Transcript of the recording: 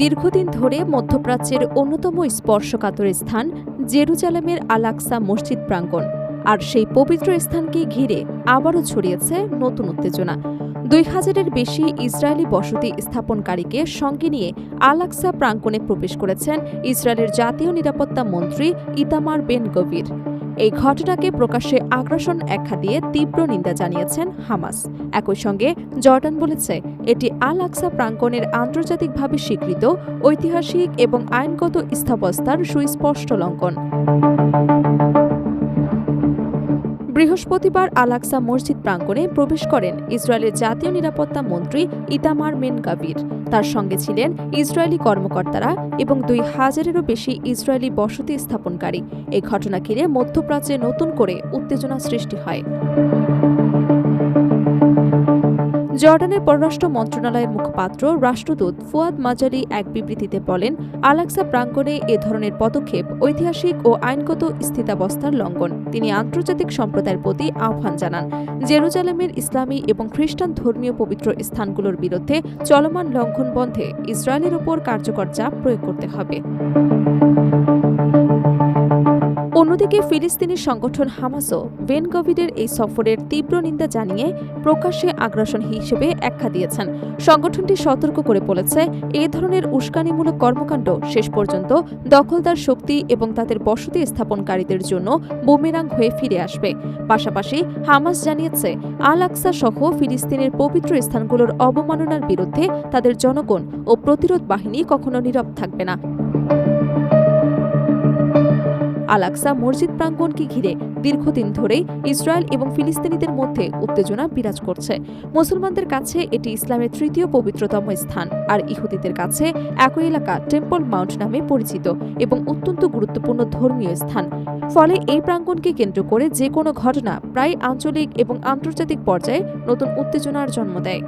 দীর্ঘদিন ধরে মধ্যপ্রাচ্যের অন্যতম স্পর্শকাতর স্থান জেরুজালেমের আল আকসা মসজিদ প্রাঙ্গণ। আর সেই পবিত্র স্থানকে ঘিরে আবারও ছড়িয়েছে নতুন উত্তেজনা। ২,০০০-এর বেশি ইসরায়েলি বসতি স্থাপনকারীকে সঙ্গে নিয়ে আল আকসা প্রাঙ্গণে প্রবেশ করেছেন ইসরায়েলের জাতীয় নিরাপত্তা মন্ত্রী ইতামার বেন গভির। এই ঘটনাকে প্রকাশ্যে আগ্রাসন আখ্যা দিয়ে তীব্র নিন্দা জানিয়েছেন হামাস। একই সঙ্গে জর্ডান বলেছে এটি আল আকসা প্রাঙ্গণের আন্তর্জাতিকভাবে স্বীকৃত ঐতিহাসিক এবং আইনগত স্থাপত্যের সুস্পষ্ট লঙ্ঘন। বৃহস্পতিবার আল আকসা মসজিদ প্রাঙ্গণে প্রবেশ করেন ইসরায়েলের জাতীয় নিরাপত্তা মন্ত্রী ইতামার বেন গভির। তার সঙ্গে ছিলেন ইসরায়েলি কর্মকর্তারা এবং ২,০০০-এরও বেশি ইসরায়েলি বসতি স্থাপনকারী। এই ঘটনা ঘিরে মধ্যপ্রাচ্যে নতুন করে উত্তেজনা সৃষ্টি হয়। জর্ডানের পররাষ্ট্র মন্ত্রণালয়ের মুখপাত্র রাষ্ট্রদূত ফুয়াদ মাজালি এক বিবৃতিতে বলেন, আল আকসা প্রাঙ্গণে এ ধরনের পদক্ষেপ ঐতিহাসিক ও আইনগত স্থিতাবস্থার লঙ্ঘন। তিনি আন্তর্জাতিক সম্প্রদায়ের প্রতি আহ্বান জানান, জেরুজালেমের ইসলামী এবং খ্রিস্টান ধর্মীয় পবিত্র স্থানগুলোর বিরুদ্ধে চলমান লঙ্ঘন বন্ধে ইসরায়েলের ওপর কার্যকর চাপ প্রয়োগ করতে হবে। অন্যদিকে ফিলিস্তিনি সংগঠন হামাসও বেন গভিরের এই সফরের তীব্র নিন্দা জানিয়ে প্রকাশ্যে আগ্রাসন হিসেবে আখ্যা দিয়েছেন। সংগঠনটি সতর্ক করে বলেছে, এ ধরনের উস্কানিমূলক কর্মকাণ্ড শেষ পর্যন্ত দখলদার শক্তি এবং তাদের বসতি স্থাপনকারীদের জন্য বুমেরাং হয়ে ফিরে আসবে। পাশাপাশি হামাস জানিয়েছে, আল আকসা সহ ফিলিস্তিনের পবিত্র স্থানগুলোর অবমাননার বিরুদ্ধে তাদের জনগণ ও প্রতিরোধ বাহিনী কখনো নীরব থাকবে না। আল আকসা মসজিদ প্রাঙ্গণকে ঘিরে দীর্ঘদিন ধরেই ইসরায়েল এবং ফিলিস্তিনিদের মধ্যে উত্তেজনা বিরাজ করছে। মুসলমানদের কাছে এটি ইসলামের তৃতীয় পবিত্রতম স্থান, আর ইহুদিদের কাছে একই এলাকা টেম্পল মাউন্ট নামে পরিচিত এবং অত্যন্ত গুরুত্বপূর্ণ ধর্মীয় স্থান। ফলে এই প্রাঙ্গণকে কেন্দ্র করে যে কোনো ঘটনা প্রায় আঞ্চলিক এবং আন্তর্জাতিক পর্যায়ে নতুন উত্তেজনার জন্ম দেয়।